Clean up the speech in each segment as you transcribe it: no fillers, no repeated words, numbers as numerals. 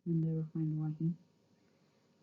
Bismillahirrahmanirrahim.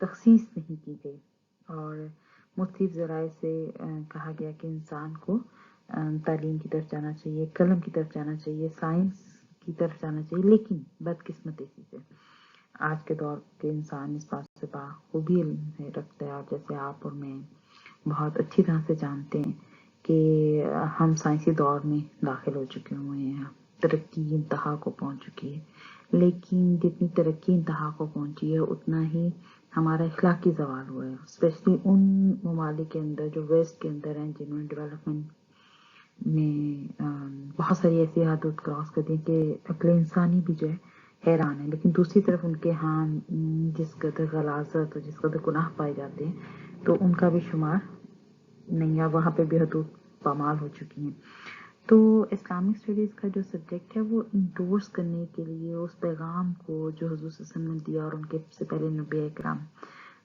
تخصیص نہیں کی گئی، اور مختلف ذرائع سے کہا گیا کہ انسان کو تعلیم کی طرف جانا چاہیے، قلم کی طرف جانا چاہیے، سائنس کی طرف جانا چاہیے، لیکن بدقسمتی سے آج کے دور کے انسان اس بات سے بخوبی رکھتا ہے، اور جیسے آپ اور میں بہت اچھی طرح سے جانتے ہیں کہ ہم سائنسی دور میں داخل ہو چکے ہوئے ہیں، ترقی انتہا کو پہنچ چکی ہے، لیکن جتنی ترقی انتہا کو پہنچی ہے اتنا ہی ہمارا اخلاقی زوال ہوا ہے، اسپیشلی ان ممالک کے اندر جو ویسٹ کے اندر ہیں، جنہوں نے ڈیولپمنٹ میں بہت ساری ایسی حدود کراس کر دی کہ عقل انسانی بھی جو ہے حیران ہے، لیکن دوسری طرف ان کے ہاں جس قدر غلاظت اور جس قدر گناہ پائے جاتے ہیں تو ان کا بھی شمار نہیں ہے، وہاں پہ بھی حدود پامال ہو چکی ہیں۔ تو اسلامک اسٹڈیز کا جو سبجیکٹ ہے وہ انڈورس کرنے کے لیے اس پیغام کو جو حضور صلی اللہ علیہ وسلم نے دیا اور ان کے سے پہلے نبی اکرام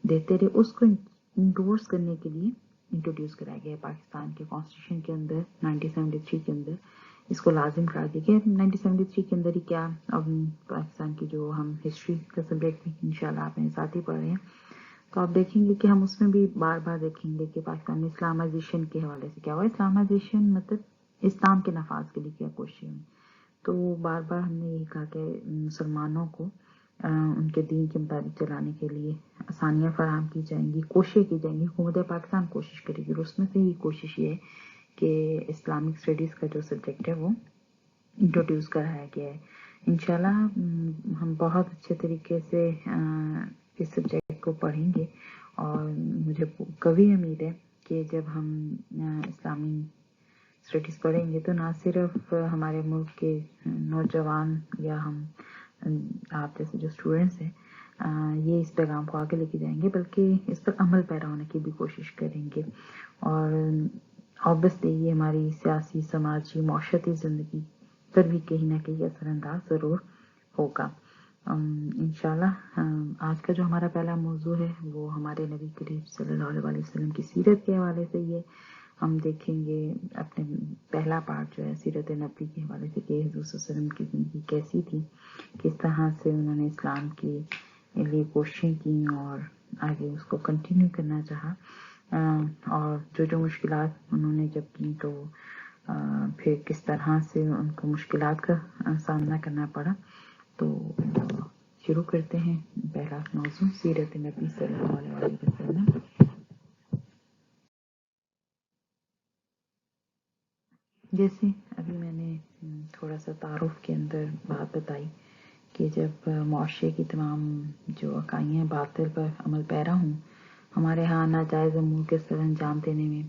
دیتے رہے، اس کو انڈورس کرنے کے لیے انٹروڈیوس کرایا گیا پاکستان کے کانسٹیٹیوشن کے اندر 1973 کے اندر اس کو لازم قرار دیا گیا۔ 1973 کے اندر ہی کیا، اب پاکستان کی جو ہم ہسٹری کا سبجیکٹ بھی انشاءاللہ آپ میرے ساتھ ہی پڑھ رہے ہیں تو آپ دیکھیں گے کہ ہم اس میں بھی بار بار دیکھیں گے کہ پاکستان میں اسلامائزیشن کے حوالے سے کیا ہوا۔ اسلامائزیشن مطلب اسلام کے نفاذ کے لیے کیا کوششیں ہوئی، تو بار بار ہم نے یہی کہا کہ مسلمانوں کو ان کے دین کے مطابق چلانے کے لیے آسانیاں فراہم کی جائیں گی، کوششیں کی جائیں گی، حکومت پاکستان کوشش کرے گی، اور اس میں سے یہ کوشش یہ ہے کہ اسلامک اسٹڈیز کا جو سبجیکٹ ہے وہ انٹروڈیوس کرایا گیا ہے۔ انشاءاللہ ہم بہت اچھے طریقے سے اس سبجیکٹ کو پڑھیں گے، اور مجھے کبھی امید ہے کہ جب ہم اسلامی اسٹڈیز پڑھیں گے تو نہ صرف ہمارے ملک کے نوجوان یا ہم آپ جیسے جو اسٹوڈنٹس ہیں یہ اس پیغام کو آگے لے کے جائیں گے، بلکہ اس پر عمل پیرا ہونے کی بھی کوشش کریں گے، اور obviously یہ ہماری سیاسی، سماجی، معاشرتی زندگی پر بھی کہیں نہ کہیں اثر انداز ضرور ہوگا۔ انشاءاللہ آج کا جو ہمارا پہلا موضوع ہے وہ ہمارے نبی کریم صلی اللہ علیہ وسلم کی سیرت کے حوالے سے یہ ہم دیکھیں گے۔ اپنے پہلا پارٹ جو ہے سیرت نبی کے حوالے سے کہ حضور صلی اللہ علیہ وسلم کی زندگی کیسی تھی، کس طرح سے انہوں نے اسلام کی لیے کوششیں کی اور آگے اس کو کنٹینیو کرنا چاہا، اور جو مشکلات انہوں نے جب کی تو پھر کس طرح سے ان کو مشکلات کا سامنا کرنا پڑا۔ تو شروع کرتے ہیں پہلا موضوع سیرت نبی صلی اللہ علیہ وسلم۔ جیسے ابھی میں نے تھوڑا سا تعارف کے اندر بات بتائی کہ جب معاشرے کی تمام جو اکائیاں باطل پر عمل پیرا ہوں، ہمارے ہاں ناجائز امور کے سر انجام دینے میں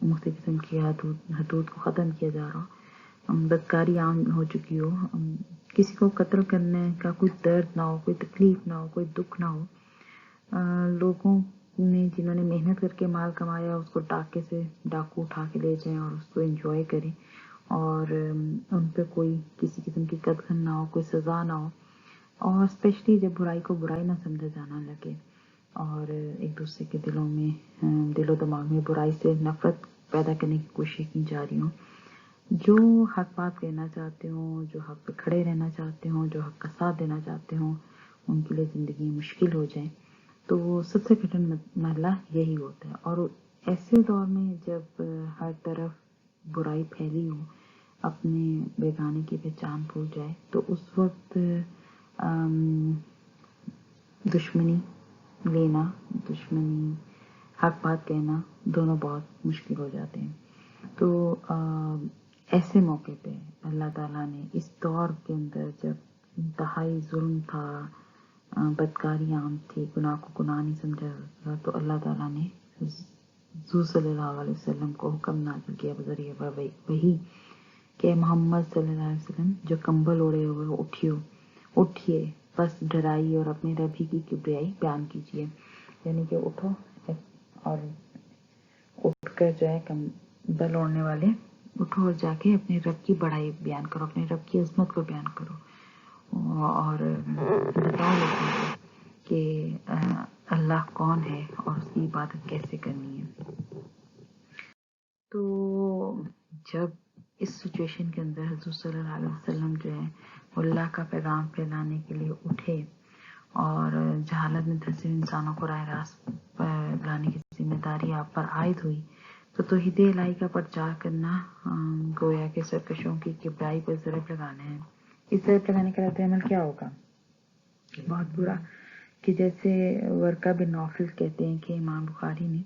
مختلف قسم کی حدود کو ختم کیا جا رہا ہو، بدکاری عام ہو چکی ہو، کسی کو قتل کرنے کا کوئی درد نہ ہو، کوئی تکلیف نہ ہو، کوئی دکھ نہ ہو، لوگوں نے جنہوں نے محنت کر کے مال کمایا اس کو ڈاکے سے ڈاکو اٹھا کے لے جائیں اور اس کو انجوائے کریں، اور ان پہ کوئی کسی قسم کی قدغن نہ ہو، کوئی سزا نہ ہو، اور اسپیشلی جب برائی کو برائی نہ سمجھا جانا لگے اور ایک دوسرے کے دلوں میں دل و دماغ میں برائی سے نفرت پیدا کرنے کی کوشش کی جا رہی ہوں۔ جو حق بات کہنا چاہتے ہوں، جو حق پہ کھڑے رہنا چاہتے ہوں، جو حق کا ساتھ دینا چاہتے ہوں، ان کے لیے زندگی مشکل ہو جائے تو سب سے کٹھن مرحلہ یہی ہوتا ہے۔ اور ایسے دور میں جب ہر طرف برائی پھیلی ہو، اپنے بیگانے کی پہچان بھول جائے، تو اس وقت دشمنی لینا، دشمنی حق بات کہنا دونوں بہت مشکل ہو جاتے ہیں۔ تو ایسے موقع پہ اللہ تعالیٰ نے اس دور کے اندر جب انتہائی ظلم تھا، بدکاری عام تھی، گناہ کو گناہ نہیں سمجھا جاتا، تو اللہ تعالیٰ نے حضور صلی اللہ علیہ وسلم کو حکم نازل کیا بذریعہ وحی کہ محمد صلی اللہ علیہ وسلم جو کمبل اوڑے ہوئے اٹھیے، بس ڈرائی اور اپنے رب ہی کی کبریائی بیان کیجیے، یعنی کہ اٹھو اور اٹھ کر جو ہے کمبل اوڑھنے والے اٹھو اور جا کے اپنے رب کی بڑائی بیان کرو، اپنے رب کی عظمت کو بیان کرو، اور بتاؤ لوگوں کو کہ اللہ کون ہے اور اس کی عبادت کیسے کرنی ہے۔ تو جب اس سچویشن کے اندر حضور صلی اللہ علیہ وسلم جو ہے اللہ کا پیغام پھیلانے کے لیے اٹھے اور جہالت میں دھنسے انسانوں کو راہ راست پر لانے کی ذمہ داری آپ پر عائد ہوئی تو توحید الہی کا پرچار کرنا گویا کہ سرکشوں کی کبریائی پر ضرب لگانا ہے۔ اس ضرب لگانے کا رد عمل کیا ہوگا؟ بہت برا، کہ جیسے ورقہ بن نوفل کہتے ہیں کہ امام بخاری نے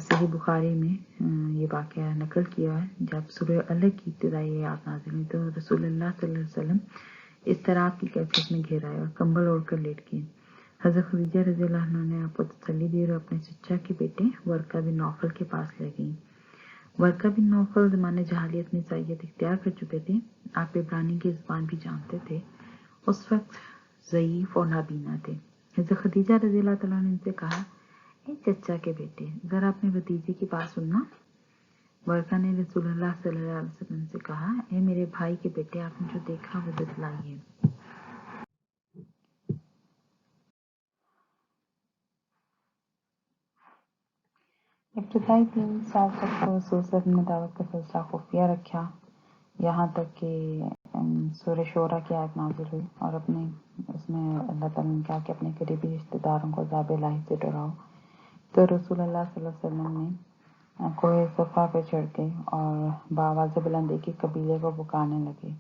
صحیح بخاری میں یہ واقعہ نقل کیا ہے، جب سورہ الگ کی ابتدائی آیات نازل ہوئی تو رسول اللہ صلی اللہ علیہ وسلم اضطراب کی کیفیت میں گھیر آئے اور کمبل اوڑھ کر لیٹ گئے۔ حضرت خدیجہ رضی اللہ عنہ نے آپ کو تسلی دی اور اپنے چچا کے بیٹے ورقہ بن نوفل کے پاس لے گئیں۔ ورقہ بن نوفل زمانے جہالیت میں عیسائیت اختیار کر چکے تھے، آپ عبرانی کی زبان بھی جانتے تھے، اس وقت ضعیف اور نابینا تھے۔ حضرت خدیجہ رضی اللہ تعالیٰ نے ان سے کہا، اے چچا کے بیٹے، ذرا اپنے بھتیجے کی بات سننا۔ ورقہ نے رسول اللہ صلی اللہ علیہ وسلم سے کہا، اے میرے بھائی کے بیٹے، آپ نے جو دیکھا وہ بتلائیے۔ ابتدائی 3 سال تک تو رسول صلی اللہ علیہ وسلم نے دعوت کا سلسلہ خفیہ رکھا، یہاں تک کہ سورہ شورى کی آیت نازل ہوئی اور اس میں اللہ تعالیٰ نے کہا کہ اپنے قریبی رشتہ داروں کو عذاب الہی سے ڈراؤ۔ تو رسول اللہ صلی اللہ علیہ وسلم نے کوہ صفا پہ چڑھ گئے اور بآواز بلند ایک ایک قبیلے کو پکارنے لگے۔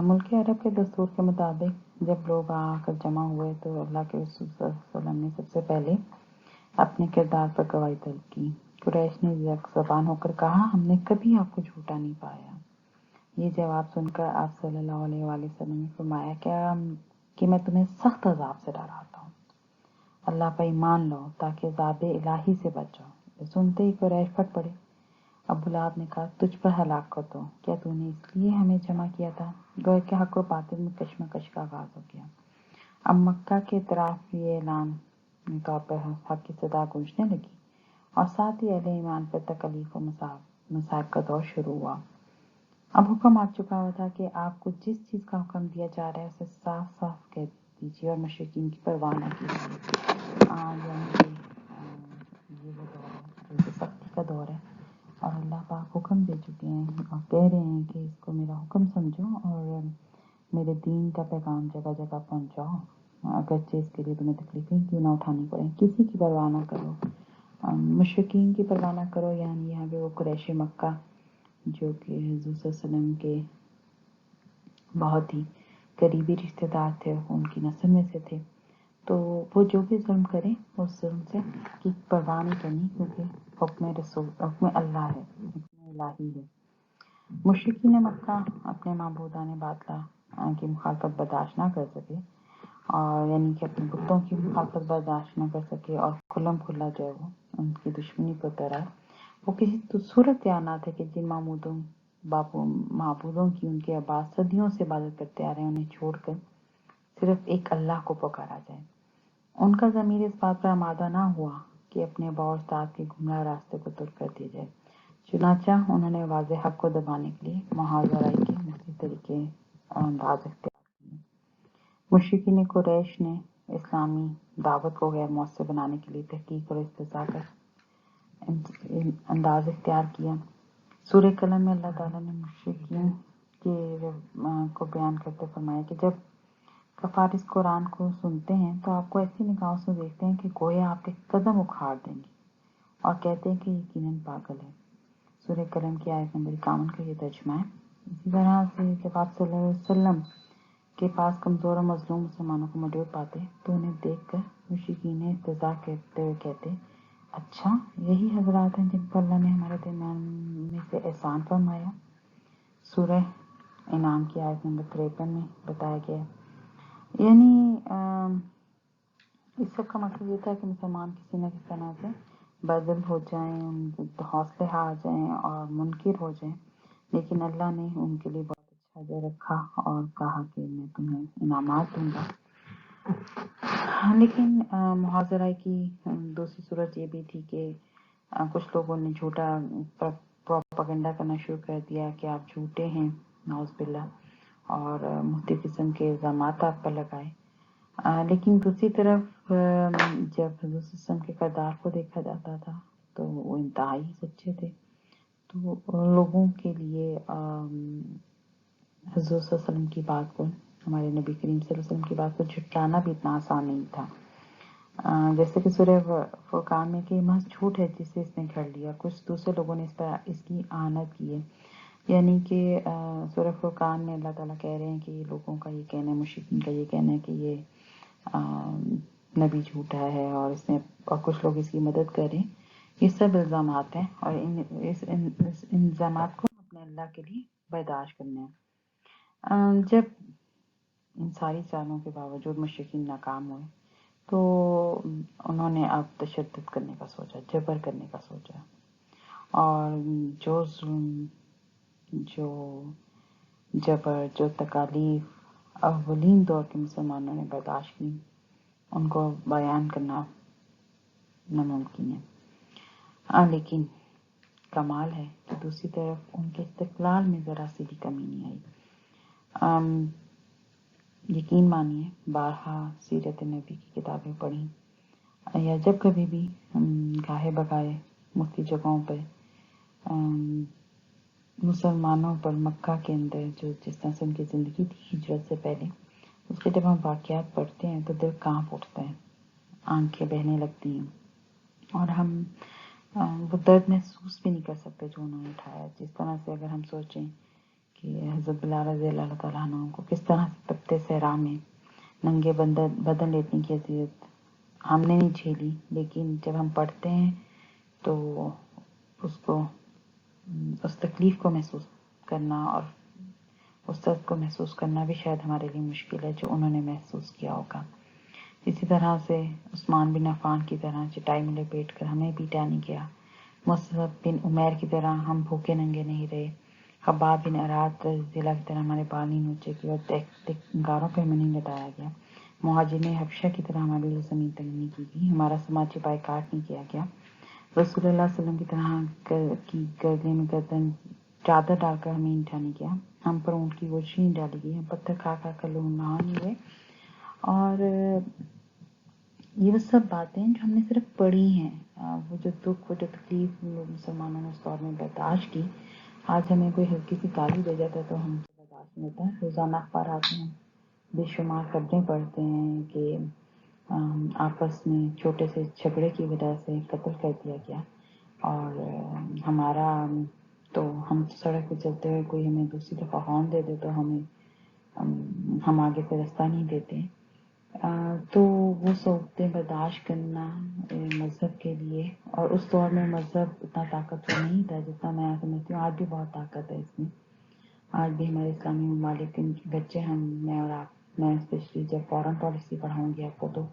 ملک عرب کے دستور کے مطابق جب لوگ آ کر جمع ہوئے تو اللہ کے رسول صلی اللہ علیہ وسلم نے سب سے پہلے اپنے کردار پر گواہی طلب کی۔ قریش نے یک زبان ہو کر کہا، ہم نے کبھی آپ کو جھوٹا نہیں پایا۔ یہ جواب سن کر آپ صلی اللہ علیہ وآلہ وسلم نے فرمایا کہ میں تمہیں سخت عذاب سے ڈراتا ہوں، اللہ پر ایمان لاؤ تاکہ عذاب الہی سے بچ جاؤ۔ یہ سنتے ہی قریش پھٹ پڑے۔ ابو لہب نے کہا، تجھ پر ہلاکت ہو، کیا تو نے اس لیے ہمیں جمع کیا تھا؟ گویا کہ حق و باطل میں کشمکش کا آغاز ہو گیا۔ اب مکہ کے اطراف یہ اعلان طور پر حق کی صدا گونجنے لگی اور ساتھ ہی اہل ایمان پر تکلیف و مصائب کا دور شروع ہوا۔ اب حکم آ چکا ہوا تھا کہ آپ کو جس چیز کا حکم دیا جا رہا ہے اسے صاف صاف کہہ دیجیے اور مشرکین کی پرواہ نہ کیجیے۔ یعنی کہ یہ وہ دور ہے جو کہ سختی کا دور ہے اور اللہ پاک حکم دے چکے ہیں اور کہہ رہے ہیں کہ اس کو میرا حکم سمجھو اور میرے دین کا پیغام جگہ جگہ پہنچاؤ، اگرچہ اس کے لیے تمہیں تکلیفیں کیوں نہ اٹھانی پڑیں۔ کسی کی پرواہ نہ کرو، مشرکین کی پرواہ نہ کرو، یعنی یہاں پہ وہ قریش مکہ جو کہ حضور صلی اللہ علیہ وسلم کے بہت ہی قریبی رشتہ دار تھے، ان کی نسل میں سے تھے، تو وہ جو بھی ظلم کریں اس ظلم سے کی پرواہ نہیں کرنی، کیونکہ حکم اللہ ہے، حکم الہی ہے۔ مشرکین مکہ اپنے معبودان باطلہ کی مخالفت برداشت نہ کر سکے، اور یعنی کہ اپنے بتوں کی مخالفت برداشت نہ کر سکے اور کھلم کھلا جو ہے وہ ان کی دشمنی پر اتر آئے۔ وہ کسی صورت یہ نہ تھے کہ جن معبودوں کی ان کے آباد صدیوں سے عبادت کرتے آ رہے ہیں انہیں چھوڑ کر صرف ایک اللہ کو پکارا جائے۔ ان کا ضمیر اس بات پر آمادہ نہ ہوا کہ اپنے باء و استاد کے گمراہ راستے کو ترک کر دیا جائے، چنانچہ انہوں نے واضح حق کو دبانے کے لیے محاذ آرائی کے مختلف طریقے اور انداز اختیار کیے۔ مشرکین قریش نے اسلامی دعوت کو غیر مؤثر بنانے کے لیے تحقیق اور استہزاء کا انداز اختیار کیا۔ سورہ قلم میں اللہ تعالیٰ نے مشرکین کو بیان کرتے فرمایا کہ جب کفار اس قرآن کو سنتے ہیں تو آپ کو ایسی نگاہوں سے دیکھتے ہیں کہ گویا آپ کے قدم اکھاڑ دیں گے اور کہتے ہیں کہ یقیناً پاگل ہے۔ سورہ قلم کی آیت نمبر 51 کا یہ ترجمہ ہے۔ اسی طرح سے جب آپ صلی اللہ علیہ وسلم کے پاس کمزور اور مظلوم مسلمانوں کو موجود پاتے تو انہیں دیکھ کر مشرکین استہزاء کرتے ہوئے کہتے، اچھا یہی حضرات ہیں جن پر اللہ نے ہمارے درمیان میں سے احسان فرمایا۔ سورہ انعام کی آیت نمبر 53 میں بتایا گیا ہے۔ یعنی اس سب کا مقصد یہ تھا کہ مسلمان کسی نہ کسی طرح سے بدل ہو جائیں، ان کے حوصلے ہار جائیں اور منکر ہو جائیں، لیکن اللہ نے ان کے لیے بہت اچھا جگہ رکھا اور کہا کہ میں تمہیں انعامات دوں گا۔ لیکن محاذرہ کی دوسری صورت یہ بھی تھی کہ کچھ لوگوں نے جھوٹا پروپیگنڈا کرنا شروع کر دیا کہ آپ جھوٹے ہیں، نعوذ باللہ، اور مختلف قسم کے الزامات آپ پر لگائے۔ لیکن دوسری طرف جب حضور صلی اللہ علیہ وسلم کے کردار کو دیکھا جاتا تھا تو وہ انتہائی سچے تھے، تو لوگوں کے لیے حضور صلی اللہ علیہ وسلم کی بات کو ہمارے نبی کریم صلی اللہ علیہ وسلم کی بات کو جھٹلانا بھی اتنا آسان نہیں تھا. جیسے کہ سورہ فرقان میں کہ محض جھوٹ ہے جسے اس نے گھڑ لیا. کچھ دوسرے لوگوں نے اس کی اعانت کی ہے. یعنی کہ سورہ فرقان میں اللہ تعالیٰ کہہ رہے ہیں کہ یہ لوگوں کا یہ کہنا ہے، مشرکین کا یہ کہنا ہے کہ یہ نبی جھوٹا ہے اور کچھ لوگ اس کی مدد کریں. یہ سب الزامات ہیں اور اس الزامات کو اپنے اللہ کے لیے برداشت کرنا ہے. جب ان ساری چالوں کے باوجود مشرکین ناکام ہوئے تو انہوں نے اب تشدد کرنے کا سوچا، جبر کرنے کا سوچا، اور جو ظلم، جو جبر، جو تکالیف اولین دور کے مسلمانوں نے برداشت کی، ان کو بیان کرنا ناممکن ہے. لیکن کمال ہے کہ دوسری طرف ان کے استقلال میں ذرا سی بھی کمی نہیں آئی. یقین مانیے بارہا سیرت نبی کی کتابیں پڑھیں یا جب کبھی بھی گاہے بگاہے مفتی جگہوں پہ مسلمانوں پر مکہ کے اندر جو جس طرح سے ان کی زندگی تھی ہجرت سے پہلے، اس کے جب ہم واقعات پڑھتے ہیں تو دل کانپ اٹھتا ہے، آنکھیں بہنے لگتی ہیں، اور ہم وہ درد محسوس بھی نہیں کر سکتے جو انہوں نے اٹھایا. جس طرح سے اگر ہم سوچیں کہ حضرت بلال رضی اللہ تعالیٰ عنہ کو کس طرح سے تپتے صحرا میں ننگے بدن لیٹنے کی اذیت ہم نے نہیں جھیلی، لیکن جب ہم پڑھتے ہیں تو اس تکلیف کو محسوس کرنا اور اس درد کو محسوس کرنا بھی شاید ہمارے لیے مشکل ہے جو انہوں نے محسوس کیا ہوگا. اسی طرح سے عثمان بن عفان کی طرح چٹائی میں لپیٹ کر ہمیں پیٹا نہیں گیا. مصعب بن عمیر کی طرح ہم بھوکے ننگے نہیں رہے. خباب بن اراد رضی اللہ کی طرح ہمارے بال نہیں نوچے گئے اور گاروں پہ ہمیں نہیں لٹایا گیا. مہاجرین حبشہ کی طرح ہمارے لیے زمین تنگ نہیں کی گئی. ہمارا سماجی بائیکاٹ نہیں کیا گیا. رسول اللہ صلی اللہ علیہ وسلم کی طرح کی گردن میں گردن چادر ڈال کر ہمیں اٹھا نہیں گیا. ہم پر اونٹ کی گوشت نہیں ڈالی گئی. ہم پتھر کھا کھا کر لوگ نہا نہیں ہوئے. اور یہ وہ سب باتیں جو ہم نے صرف پڑھی ہیں. وہ جو دکھ، وہ جو تکلیف مسلمانوں نے اس دور میں برداشت کی، آج ہمیں کوئی ہلکی سی گالی دے جاتا ہے تو ہم برداشت نہیں ہوتا. روزانہ اخبارات میں بے شمار خبریں پڑھتے ہیں کہ آپس میں چھوٹے سے جھگڑے کی وجہ سے قتل کر دیا گیا، اور ہمارا تو ہم سڑک پہ چلتے ہوئے کوئی ہمیں دوسری دفعہ ہارن دے دے تو ہم آگے سے رستہ نہیں دیتے. تو وہ صورتیں برداشت کرنا مذہب کے لیے، اور اس دور میں مذہب اتنا طاقتور نہیں تھا جتنا میں سمجھتی ہوں آج بھی بہت طاقت ہے اس میں. آج بھی ہمارے اسلامی ممالک کے بچے، میں اور آپ، میں اسپیشلی جب فارن پالیسی پڑھاؤں گی آپ کو تو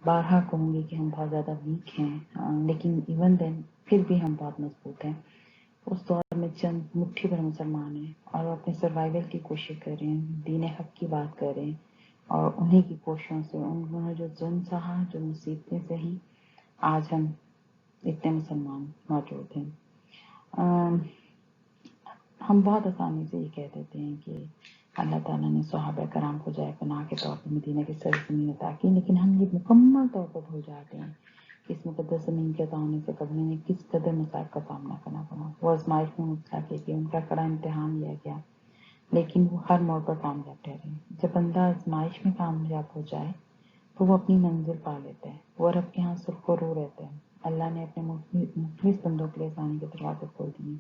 بارہا کہوں گی کہ ہم بہت زیادہ ویک ہیں، لیکن ایون دین پھر بھی ہم بہت مضبوط ہیں. اس دور میں چند مٹھی بھر مسلمان ہیں اور وہ اپنے سروائیول کی کوشش کر رہے ہیں، دین حق کی بات کر رہے ہیں، اور انہیں کی کوششوں سے انہوں نے جو ظلم سہا، جو مصیبتیں سہی، آج ہم اتنے مسلمان موجود ہیں. ہم بہت آسانی سے یہ کہہ دیتے ہیں کہ اللہ تعالیٰ نے صحابہ کرام کو جائے پناہ کے طور پر مدینہ کی سرزمین عطا کی، لیکن ہم یہ مکمل طور پر بھول جاتے ہیں کہ اس مقدس زمین کے عطا ہونے سے قبل انہیں کس قدر مصائب کا سامنا کرنا پڑا. وہ آزمائش میں مبتلا کیے گئے، ان کا کڑا امتحان لیا گیا، لیکن وہ ہر موڑ پر کامیاب ٹھہرے. جب بندہ آزمائش میں کامیاب ہو جائے تو وہ اپنی منزل پا لیتا ہے، وہ رب کے ہاں سرخرو رہتا ہے. اللہ نے اپنے مخلص بندوں کے لیے آسانی کے دروازے کھول دیے.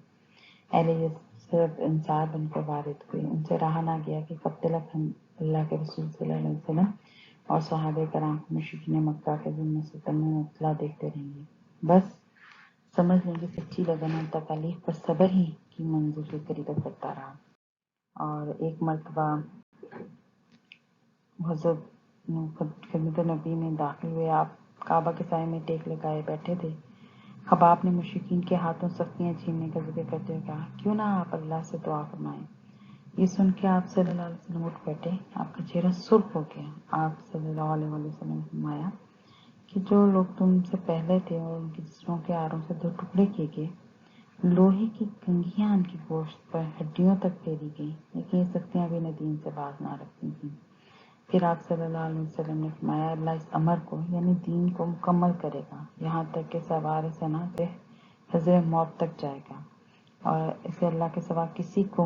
اہل صرف انصار بن کر وارد ہوئے. ان سے رہا نہ گیا کہ کب تک ہم اللہ کے رسول صلی اللہ علیہ وسلم اور صحابہ کرام کو مشرکین مکہ کے ظلم و ستم میں مبتلا دیکھتے رہیں گے. بس سمجھ لیں کہ سچی لگن اور تکالیف پر صبر ہی کی منزل کے قریب کرتا رہا. اور ایک مرتبہ حضرت خدمت نبی میں داخل ہوئے. آپ کعبہ کے سائے میں ٹیک لگائے بیٹھے تھے. خباب نے مشرکین کے ہاتھوں سختیاں چھیننے کا ذکر کرتے ہوئے کہا، کیوں نہ آپ اللہ سے دعا فرمائیں. یہ سن کے آپ صلی اللہ علیہ وسلم اٹھ بیٹھے. آپ کا چہرہ سرخ ہو گیا. آپ صلی اللہ علیہ وسلم نے فرمایا کہ جو لوگ تم سے پہلے تھے اور ان کے جسموں کے آروں سے 2 ٹکڑے کیے گئے، لوہے کی کنگھیاں ان کی گوشت پر ہڈیوں تک پھیری گئیں، لیکن یہ سختیاں بھی دین سے باز نہ رکھتی تھیں. پھر آپ صلی اللہ علیہ وسلم نے فرمایا، اللہ اس امر کو یعنی دین کو مکمل کرے گا یہاں تک کہ سوار سنا سے حضر موت تک جائے گا، اور اسے اللہ کے سوا کسی کو